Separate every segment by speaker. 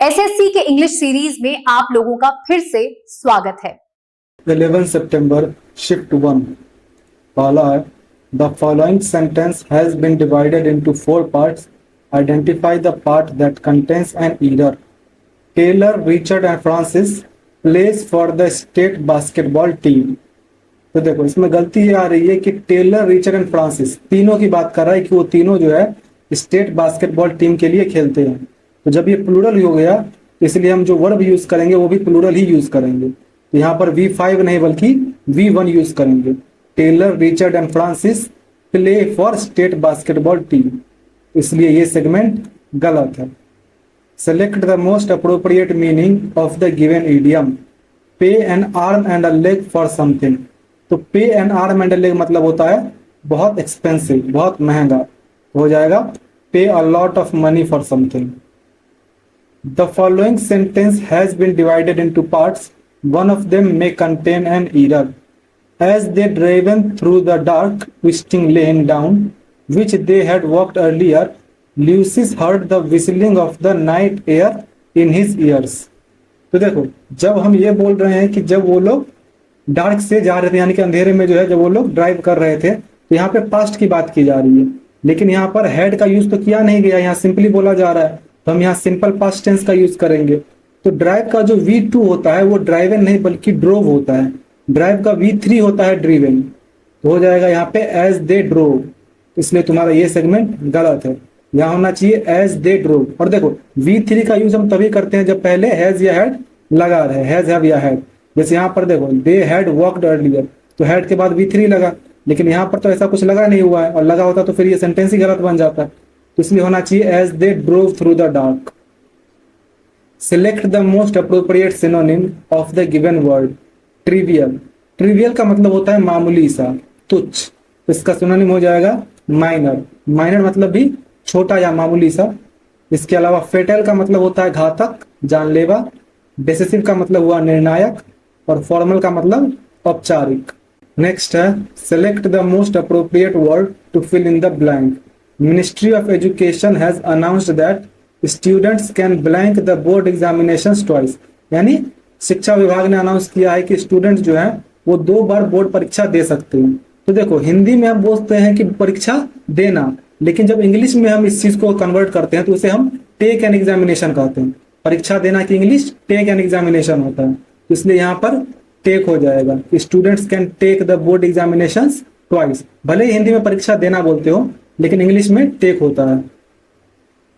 Speaker 1: SSC के English series में आप लोगों का फिर से स्वागत है।
Speaker 2: 11 सितंबर शिफ्ट 1 पहला है the following sentence has been divided into 4 parts. Identify the part that contains an error. Taylor, Richard and Francis place for the state basketball team. तो देखो इसमें गलती ये आ रही है कि टेलर, रिचर्ड एंड फ्रांसिस तीनों की बात कर रहा है कि वो तीनों जो है स्टेट बास्केटबॉल टीम के लिए खेलते हैं। तो जब ये प्लूरल हो गया तो इसलिए हम जो वर्ब यूज करेंगे वो भी प्लूरल ही यूज करेंगे। तो यहाँ पर V5 नहीं बल्कि V1 यूज करेंगे। Taylor, Richard and Francis play for state basketball team, इसलिए ये सेगमेंट गलत है। Select the most appropriate meaning of the given idiom. Pay an arm and a leg for something. तो pay an arm and a leg मतलब होता है बहुत expensive, बहुत महंगा। हो जाएगा पे a lot of money for something. The following sentence has been divided into parts. One of them may contain an error. As they driven through the dark, twisting lane down, which they had walked earlier, Lucius heard the whistling of the night air in his ears. तो देखो जब हम ये बोल रहे हैं कि जब वो लोग डार्क से जा रहे थे, यानी कि अंधेरे में जो है जब वो लोग ड्राइव कर रहे थे, तो यहाँ पे पास्ट की बात की जा रही है, लेकिन यहाँ पर हैड का यूज तो किया नहीं गया, यहाँ सिंपली बोला जा रहा है। तो हम यहाँ सिंपल पास्ट टेंस का यूज करेंगे। तो ड्राइव का जो V2 होता है वो ड्राइवन नहीं बल्कि ड्रोव होता है। ड्राइव का V3 होता है ड्रीवन। तो हो जाएगा यहाँ पे एज दे ड्रोव, इसलिए तुम्हारा ये सेगमेंट गलत है। यहाँ होना चाहिए एज दे ड्रोव। और देखो V3 का यूज हम तभी करते हैं जब पहले हैज या हैड लगा रहे, हैज हैव या हैड। जैसे यहाँ पर देखो दे हैड वॉक्ड अर्लियर, तो हैड के बाद V3 लगा, लेकिन यहाँ पर तो ऐसा कुछ लगा नहीं हुआ है, और लगा होता तो फिर ये सेंटेंस ही गलत बन जाता है। तो इसलिए होना चाहिए as they drove through the dark. Select the most appropriate synonym of the given word. Trivial. Trivial का मतलब होता है मामूली सा, तुच्छ। तो इसका सिनोनिम हो जाएगा माइनर। माइनर मतलब भी छोटा या मामूली सा। इसके अलावा फेटल का मतलब होता है घातक, जानलेवा। डिसिसिव का मतलब हुआ निर्णायक, और फॉर्मल का मतलब औपचारिक। नेक्स्ट है select the most appropriate word to fill in the blank. Ministry of Education has announced that students can blank the board examinations twice. यानी शिक्षा विभाग ने अनाउंस किया है कि स्टूडेंट्स जो हैं वो 2 बार बोर्ड परीक्षा दे सकते हैं। तो देखो हिंदी में हम बोलते हैं कि परीक्षा देना, लेकिन जब इंग्लिश में हम इस चीज को कन्वर्ट करते हैं तो उसे हम टेक एन एग्जामिनेशन कहते हैं। परीक्षा देना की इंग्लिश टेक एन एग्जामिनेशन होता है, तो इसलिए यहाँ पर टेक हो जाएगा। Students can take the board examinations twice. भले ही हिंदी में परीक्षा देना बोलते हो, लेकिन इंग्लिश में टेक होता है।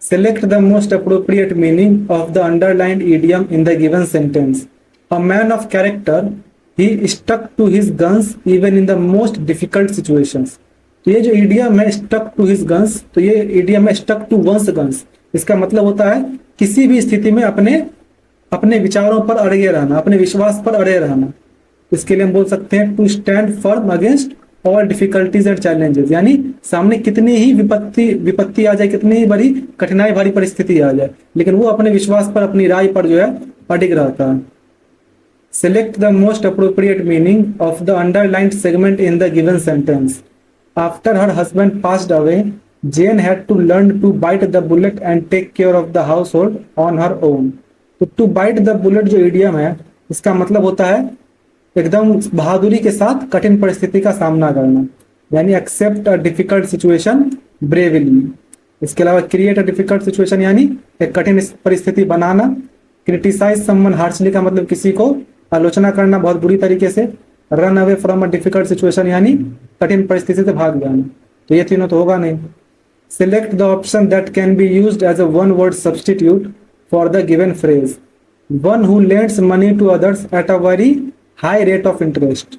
Speaker 2: Select the most appropriate meaning of the underlined idiom in the given sentence. A man of character, he stuck to his guns even in the most difficult situations. तो ये जो इडियम है stuck to his guns, तो ये idiom है stuck to once guns. इसका मतलब होता है किसी भी स्थिति में अपने विचारों पर अड़े रहना, अपने विश्वास पर अड़े रहना। इसके लिए हम बोल सकते हैं to stand firm against all difficulties and challenges, यानी सामने कितनी ही विपत्ति आ जाए, कितनी ही बड़ी कठिनाई भरी परिस्थिति आ जाए, लेकिन वो अपने विश्वास पर, अपनी राय पर जो है अडिग रहता है। Select the most appropriate meaning of the underlined segment in the given sentence. After her husband passed away, Jane had to learn to bite the bullet and take care of the household on her own. तो to bite the bullet जो idiom है, इसका मतलब होता है एकदम बहादुरी के साथ कठिन परिस्थिति का सामना करना, यानी accept a difficult situation bravely. इसके अलावा क्रिएट अ डिफिकल्ट सिचुएशन यानी एक कठिन परिस्थिति बनाना। क्रिटिसाइज समवन हार्शली का मतलब किसी को आलोचना करना बहुत बुरी तरीके से। Run away from a difficult situation यानी कठिन परिस्थिति से भाग जाना। तो ये तीनों तो होगा नहीं। Select the option that can be used as a one word substitute for the given phrase. One who lends money to others at a very high rate of interest.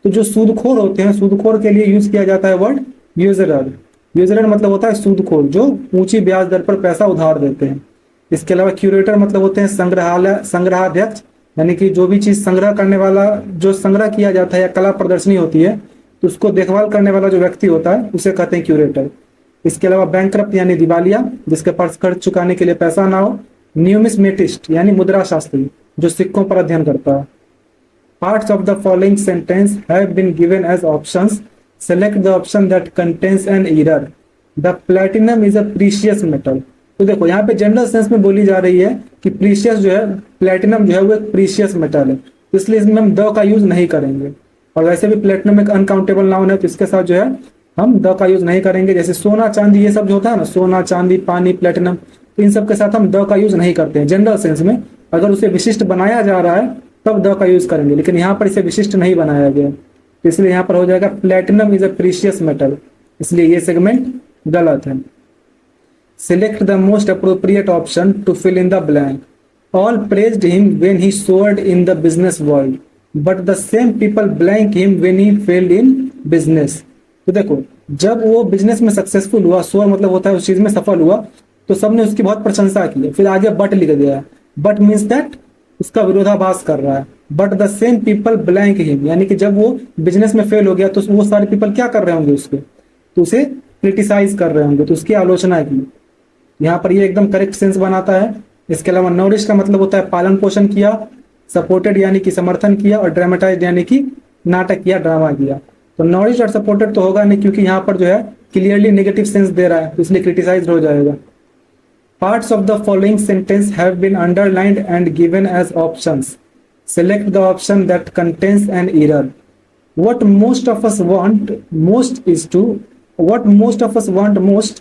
Speaker 2: तो जो सूदखोर होते हैं, सूदखोर के लिए यूज किया जाता है वर्ड यूजरर। यूजरर मतलब होता है सूदखोर, जो ऊंची ब्याज दर पर पैसा उधार देते हैं। इसके अलावा क्यूरेटर मतलब होते हैं संग्रहाध्यक्ष, यानी कि जो भी चीज संग्रह करने वाला, जो संग्रह किया जाता है या कला प्रदर्शनी होती है, तो उसको देखभाल करने वाला जो व्यक्ति होता है उसे कहते हैं क्यूरेटर। इसके अलावा बैंकरप्ट यानी दिवालिया, जिसके पास कर्ज चुकाने के लिए पैसा ना हो। न्यूमिस्मेटिस्ट यानी मुद्रा शास्त्री, जो सिक्कों पर अध्ययन करता है। Parts of the following sentence have been given as options. Select the option that contains an error. The platinum is a precious metal. तो देखो यहाँ पे जनरल सेंस में बोली जा रही है कि कि प्रीशियस जो है, प्लेटिनम जो है वो एक प्रीशियस मेटल है, इसलिए इसमें हम द का यूज नहीं करेंगे। और वैसे भी प्लेटिनम एक अनकाउंटेबल नाउन है, तो इसके साथ जो है हम द का यूज नहीं करेंगे। जैसे सोना चांदी ये सब जो होता है ना, सोना चांदी पानी प्लेटिनम, तो इन सब के साथ हम द का यूज नहीं करते हैं जनरल सेंस में। अगर उसे विशिष्ट बनाया जा रहा है तब द का यूज करेंगे, लेकिन यहाँ पर इसे विशिष्ट नहीं बनाया गया, तो इसलिए यहाँ पर हो जाएगा platinum is a precious metal, इसलिए ये सेगमेंट गलत है। Select the most appropriate option to fill in the blank. All praised him when he soared in the business world, but the same people blank him when he failed in business. तो देखो, जब वो business में successful हुआ, सोर मतलब होता है उस चीज में सफल हुआ, तो सबने उसकी बहुत प्रशंसा की। फिर आगे बट लिख दिया, बट मीन्स दैट उसका विरोधाभास कर रहा है। But the same people blank him, यानी कि जब वो बिजनेस में फेल हो गया तो वो सारे पीपल क्या कर रहे होंगे उसके, तो उसे क्रिटिसाइज कर रहे होंगे, तो उसकी आलोचना की। यहाँ पर ये एकदम करेक्ट सेंस बनाता है। इसके अलावा नॉरिश का मतलब होता है पालन पोषण किया, सपोर्टेड यानी कि समर्थन किया, और ड्रामेटाइज यानी कि नाटक किया, ड्रामा किया। तो नॉरिश और सपोर्टेड तो होगा नहीं, क्योंकि यहाँ पर जो है क्लियरली नेगेटिव सेंस दे रहा है, तो इसलिए क्रिटिसाइज हो जाएगा। Parts of the following sentence have been underlined and given as options. Select the option that contains an error. What most of us want most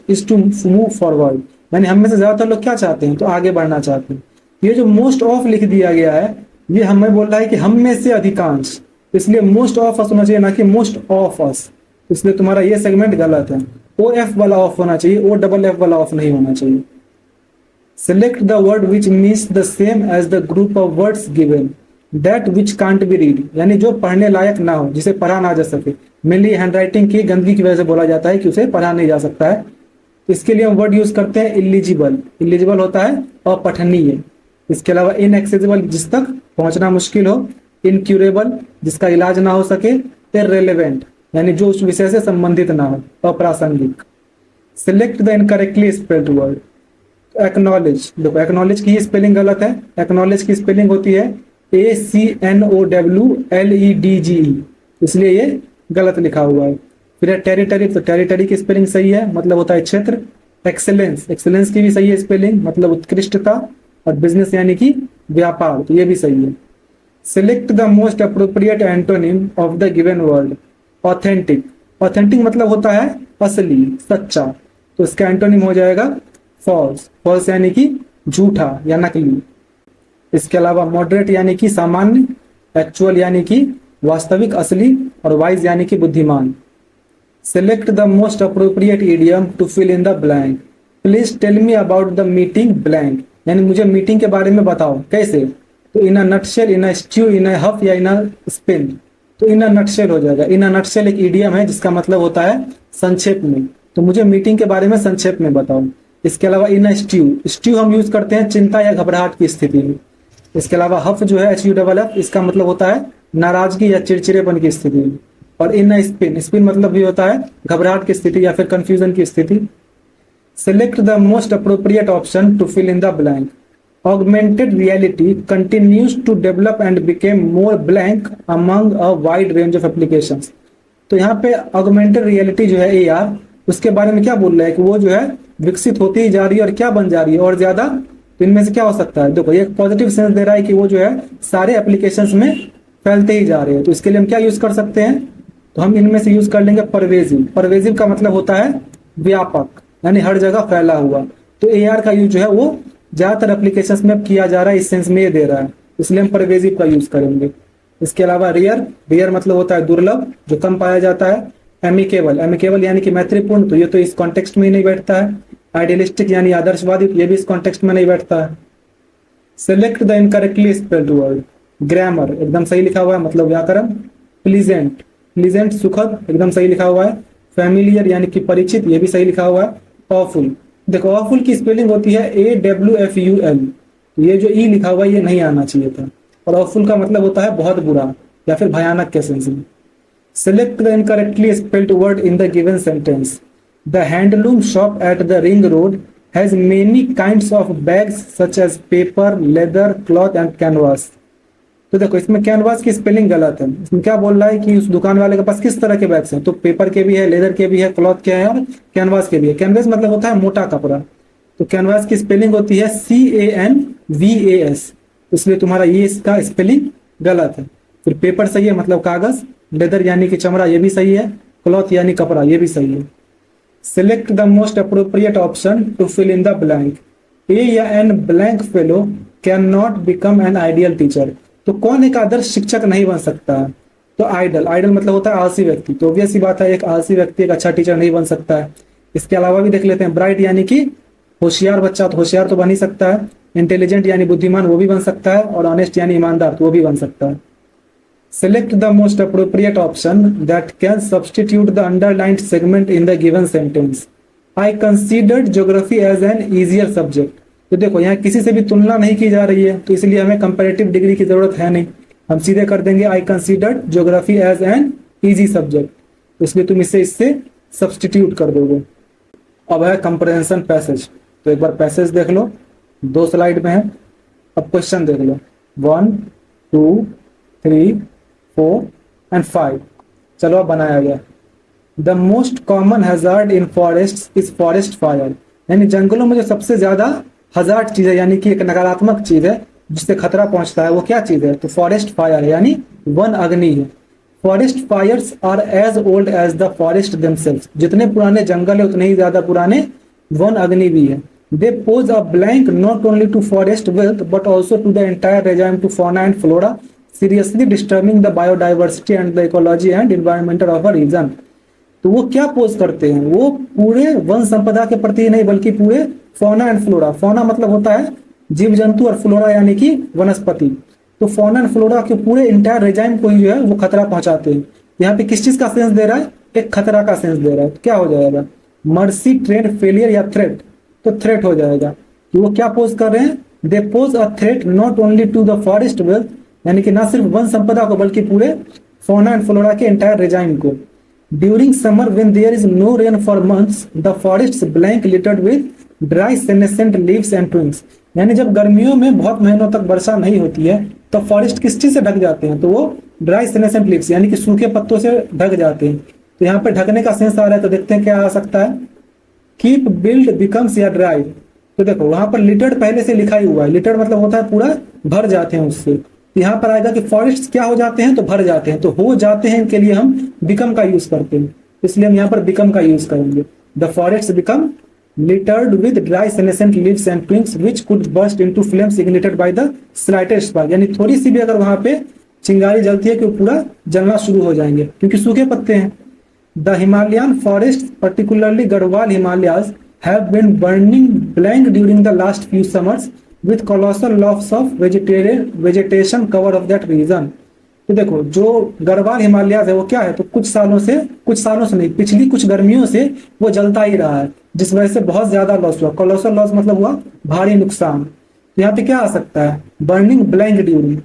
Speaker 2: is to move forward। यानी हम में से ज्यादातर लोग क्या चाहते हैं, तो आगे बढ़ना चाहते हैं। ये जो मोस्ट ऑफ लिख दिया गया है, ये हमें बोल रहा है कि हम में से अधिकांश, इसलिए मोस्ट ऑफ अस होना चाहिए, ना कि मोस्ट ऑफ अस। इसलिए तुम्हारा ये सेगमेंट गलत है। ओ एफ वाला ऑफ होना चाहिए, ओ डबल एफ वाला ऑफ नहीं होना चाहिए। Select the word which means the same as the group of words given. That which can't be read, यानी जो पढ़ने लायक ना हो, जिसे पढ़ा ना जा सके। मेनली हैंडराइटिंग की गंदगी की वजह से बोला जाता है कि उसे पढ़ा नहीं जा सकता है। इसके लिए हम वर्ड यूज करते हैं इलिजिबल। इलिजिबल होता है अपठनीय। इसके अलावा इनएक्सेसिबल, जिस तक पहुंचना मुश्किल हो। इनक्यूरेबल, जिसका इलाज ना हो सके। इररिलेवेंट, यानी जो उस विषय से संबंधित ना हो, अप्रासंगिक। Select the incorrectly spelled word. Acknowledge, देखो एक्नॉलेज की स्पेलिंग गलत है। एक्नॉलेज की स्पेलिंग होती है ACNOWLEDGE, इसलिए ये गलत लिखा हुआ है। फिर है टेरिटरी, तो टेरिटरी की स्पेलिंग सही है, मतलब होता है क्षेत्र। एक्सेलेंस, एक्सेलेंस की भी सही है स्पेलिंग, मतलब उत्कृष्टता। और बिजनेस यानी कि व्यापार, तो ये भी सही है। Select the most appropriate antonym of the given word. Authentic, authentic मतलब होता है असली, सच्चा, तो इसका एंटोनिम हो जाएगा फॉल्स। फॉल्स यानी कि झूठा या नकली। इसके अलावा मॉडरेट यानी कि सामान्य, एक्चुअल यानी कि वास्तविक, असली, और वाइज यानी कि बुद्धिमान। Select the most appropriate idiom to fill in the blank. Please tell me about the meeting blank, यानी मुझे मीटिंग के बारे में बताओ। कैसे, तो इन a nutshell, in a stew, इन अ हफ, या इन अ स्पिन। तो इन अ नटशेल हो जाएगा। इन अ नटशेल एक इडियम है जिसका मतलब होता है संक्षेप में, तो मुझे मीटिंग के बारे में संक्षेप में बताओ। इसके अलावा इन अ स्ट्यू, स्ट्यू हम यूज करते हैं चिंता या घबराहट की स्थिति में। इसके अलावा हफ जो है HUFF, इसका मतलब होता है नाराजगी या चिड़चिड़ेपन की स्थिति में। और इन अ स्पिन, स्पिन मतलब भी होता है घबराहट की स्थिति या फिर कंफ्यूजन की स्थिति। Select the most appropriate option to fill in the blank. Augmented reality continues to develop and became more blank among a wide range of applications. तो यहाँ पे ऑगमेंटेड रियलिटी जो है AR, उसके बारे में क्या बोल रहा है कि वो जो है विकसित होती ही जा रही है और क्या बन जा रही है, और ज्यादा। तो इनमें से क्या हो सकता है, देखो ये पॉजिटिव सेंस दे रहा है कि वो जो है सारे एप्लीकेशंस में फैलते ही जा रहे हैं। तो इसके लिए हम क्या यूज कर सकते हैं, तो हम इनमें से यूज कर लेंगे परवेजिव। परवेजिव का मतलब होता है व्यापक, यानी हर जगह फैला हुआ। तो AR का यूज जो है वो ज्यादातर एप्लीकेशंस में किया जा रहा है, इस सेंस में ये दे रहा है, इसलिए हम परवेजिव का यूज करेंगे। इसके अलावा रेयर, रेयर मतलब होता है दुर्लभ, जो कम पाया जाता है। एमिकेबल, एमिकेबल यानी कि मैत्रीपूर्ण, तो ये तो इस कॉन्टेक्स्ट में ही नहीं बैठता है। आइडियलिस्टिक यानी आदर्शवादी, ये भी इस कॉन्टेक्स्ट में नहीं बैठता है। Select the incorrectly spelled word. Grammar एकदम सही लिखा हुआ है, मतलब व्याकरण। प्लीजेंट, प्लीजेंट सुखद, एकदम सही लिखा हुआ है। फैमिलियर यानी कि परिचित, ये भी सही लिखा हुआ है। ऑफुल, देखो ऑफुल की स्पेलिंग होती है AWFUL, तो ये जो ई लिखा हुआ है ये नहीं आना चाहिए था। और ऑफुल का मतलब होता है बहुत बुरा या फिर भयानक के सेंस में। Select the incorrectly spelled word in the given sentence. The handloom shop at the ring road has many kinds of bags such as paper, leather, cloth and canvas। तो देखो इसमें कैनवास की स्पेलिंग गलत है। इसमें क्या बोल रहा है कि उस दुकान वाले के पास किस तरह के बैग्स हैं, तो पेपर के भी है, लेदर के भी है, क्लॉथ के है और कैनवास के भी है। कैनवास मतलब होता है मोटा कपड़ा। तो कैनवास की स्पेलिंग होती है CANVAS, इसलिए तुम्हारा ये इसका स्पेलिंग गलत है। फिर पेपर सही है, मतलब कागज। लेदर यानी कि चमड़ा, ये भी सही है। क्लॉथ यानी कपड़ा, ये भी सही है। Select the most appropriate option to fill in the blank. A या an blank fellow can not become an ideal teacher. तो कौन एक आदर्श शिक्षक नहीं बन सकता है? तो आइडल, आइडल मतलब होता है आलसी व्यक्ति। तो ऑब्वियस सी बात है, एक आलसी व्यक्ति एक अच्छा टीचर नहीं बन सकता है। इसके अलावा भी देख लेते हैं। ब्राइट यानी कि होशियार बच्चा, तो होशियार तो बन ही सकता है। इंटेलिजेंट यानी बुद्धिमान, वो भी बन सकता है। और ऑनेस्ट यानी ईमानदार, तो वो भी बन सकता है। Select the most appropriate option that can substitute the underlined segment in the given sentence. I considered geography as an easier subject. तो देखो यहाँ किसी से भी तुलना नहीं की जा रही है, तो इसलिए हमें कंपैरेटिव डिग्री की जरूरत है नहीं। हम सीधे कर देंगे I considered geography as an easy subject, इसलिए तुम इससे सब्सटीट्यूट कर दोगे। अब है कंप्रहेंशन पैसेज। तो एक बार पैसेज देख लो, 2 स्लाइड में है। अब क्वेश्चन देख लो, 1 2 3 4 and 5। चलो अब बनाया गया। The most common hazard in forest is forest fire. यानी जंगलों में जो सबसे ज्यादा हजार्ड चीज है, यानी कि एक नकारात्मक चीज है जिससे खतरा पहुंचता है, वो क्या चीज है? तो फॉरेस्ट फायर है, यानी वन अग्नि है। Forest fires are as old as the forests themselves. जितने पुराने जंगल है उतने ही ज्यादा पुराने वन अग्नि भी है। They pose a blank not only to forest wealth but also to the entire regime to fauna and flora, seriously disturbing the biodiversity and the ecology and environmental of a region. तो वो क्या pose करते हैं? वो पूरे one संपदा के प्रति ही नहीं बल्कि पूरे फौना एंड फ्लोरा। फौना मतलब होता है जीव जंतु, और फ्लोरा यानी कि वनस्पति। तो फौना एंड फ्लोरा के पूरे इंटायर रेजाइम को ही जो है वो खतरा पहुंचाते हैं। यहाँ पे किस चीज का सेंस दे रहा है? एक खतरा का सेंस दे रहा है। तो क्या हो जाएगा? मर्सी, ट्रेंड, फेलियर या थ्रेट? तो थ्रेट हो जाएगा कि वो क्या पोज कर रहे हैं? They pose a threat not only to the forest wealth, यानी कि ना सिर्फ वन संपदा को बल्कि पूरे फौना एंड फ्लोरा के एंटायर रेजाइम को। During summer when there is no rain for months the forest blank littered with dry senescent leaves and twigs. यानी जब गर्मियों में बहुत महीनों तक वर्षा नहीं होती है तो फॉरेस्ट किस चीज से ढक जाते हैं? तो वो ड्राई सेनेसेंट लीव्स यानी कि सूखे पत्तों से ढक जाते हैं। तो यहाँ पे ढकने का सेंस आ रहा है, तो देखते हैं क्या आ सकता है। कीप, बिल्ड, बिकम्स या ड्राई। तो देखो वहां पर लिटर्ड पहले से लिखा ही हुआ है। लिटर्ड मतलब होता है पूरा भर जाते हैं उससे। यहाँ पर आएगा कि फॉरेस्ट क्या हो जाते हैं? तो भर जाते हैं। तो हो जाते हैं के लिए हम बिकम का यूज करते हैं, इसलिए हम यहाँ पर बिकम का यूज करेंगे। The forest become littered with dry senescent leaves and twigs which could burst into flames ignited by the slightest spark। यानी थोड़ी सी भी अगर वहां पे चिंगारी जलती है कि वो पूरा जलना शुरू हो जाएंगे क्योंकि सूखे पत्ते हैं। The Himalayan forest particularly Garhwal Himalayas have been burning blank during the last few summers with colossal loss of vegetation cover of that region. तो देखो जो गढ़वाल हिमालयाज है वो क्या है? तो कुछ सालों से नहीं, पिछली कुछ गर्मियों से वो जलता ही रहा है, जिस वजह से बहुत ज्यादा लॉस हुआ। कोलोसल लॉस मतलब हुआ भारी नुकसान। तो यहाँ पे क्या आ सकता है? Burning blank during,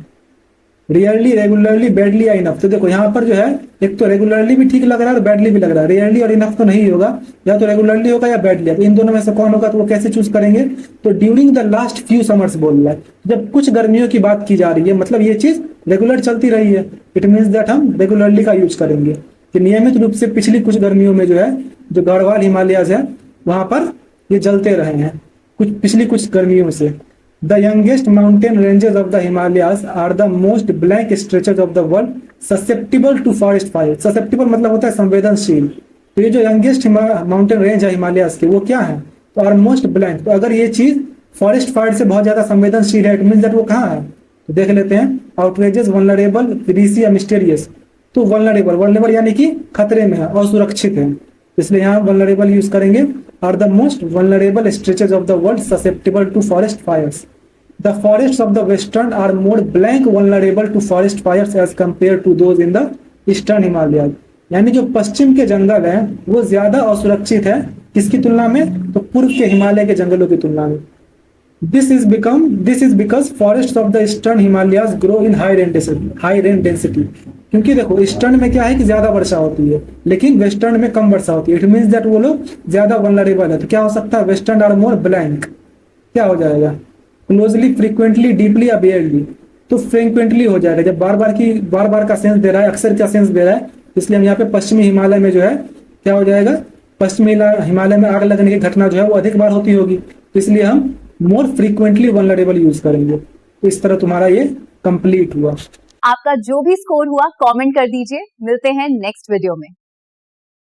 Speaker 2: rarely, regularly, badly या इनफ। तो देखो यहाँ पर जो है एक तो रेगुलरली भी ठीक लग रहा है और बैडली भी लग रहा है। रियरली और इनफ तो नहीं होगा, या तो रेगुलरली होगा या बैडली। तो इन दोनों में से कौन होगा? तो वो कैसे चूज करेंगे? तो during the last few summers बोल रहा है, जब कुछ गर्मियों की बात की जा रही है, मतलब ये चीज रेगुलर चलती रही है। इट मीन्स दैट हम रेगुलरली का यूज करेंगे कि नियमित रूप से पिछली कुछ गर्मियों में जो है जो गढ़वाल हिमालयाज है वहां पर ये जलते रहे हैं पिछली कुछ गर्मियों से। The youngest mountain ranges of the Himalayas are the most blank stretches of the world susceptible to forest fire। Susceptible मतलब होता है संवेदनशील। तो ये जो youngest माउंटेन रेंज है हिमालयाज के वो क्या है? तो are most blank। तो अगर ये चीज फॉरेस्ट फायर से बहुत ज्यादा संवेदनशील है, इट मीन्स दैट वो कहाँ है? तो देख लेते हैं। आउटरेजेस, वल्नरेबल, ग्रीसी या मिस्टीरियस। तो वल्नरेबल यानी कि खतरे में है, असुरक्षित है, इसलिए यहाँ वल्नरेबल यूज करेंगे। Are the most vulnerable stretches of the world susceptible to forest fires. The forest of the western are more blank vulnerable to forest fires as compare to those in the eastern Himalaya. यानी जो पश्चिम के जंगल हैं वो ज्यादा असुरक्षित है किसकी तुलना में? तो पूर्व के हिमालय के जंगलों की तुलना में। This is because forest of the eastern Himalayas grow in high rain density. क्योंकि देखो ईस्टर्न में क्या है कि ज्यादा वर्षा होती है लेकिन वेस्टर्न में कम वर्षा होती है। इट मीन्स दैट वो लोग ज्यादा वल्नरेबल है। तो क्या हो सकता है? Western are more blank. क्या हो जाएगा? क्लोजली, फ्रीक्वेंटली, डीपली या बेयरली। तो फ्रीक्वेंटली हो जाएगा, जब बार बार का सेंस दे रहा है, अक्सर का सेंस दे रहा है, इसलिए हम यहाँ पे पश्चिमी हिमालय में जो है क्या हो जाएगा? पश्चिमी हिमालय में आग लगने की घटना जो है वो अधिक बार होती होगी, इसलिए हम मोर फ्रीक्वेंटली वल्नरेबल यूज करेंगे। इस तरह तुम्हारा ये कंप्लीट हुआ।
Speaker 1: आपका जो भी स्कोर हुआ कमेंट कर दीजिए। मिलते हैं नेक्स्ट वीडियो में।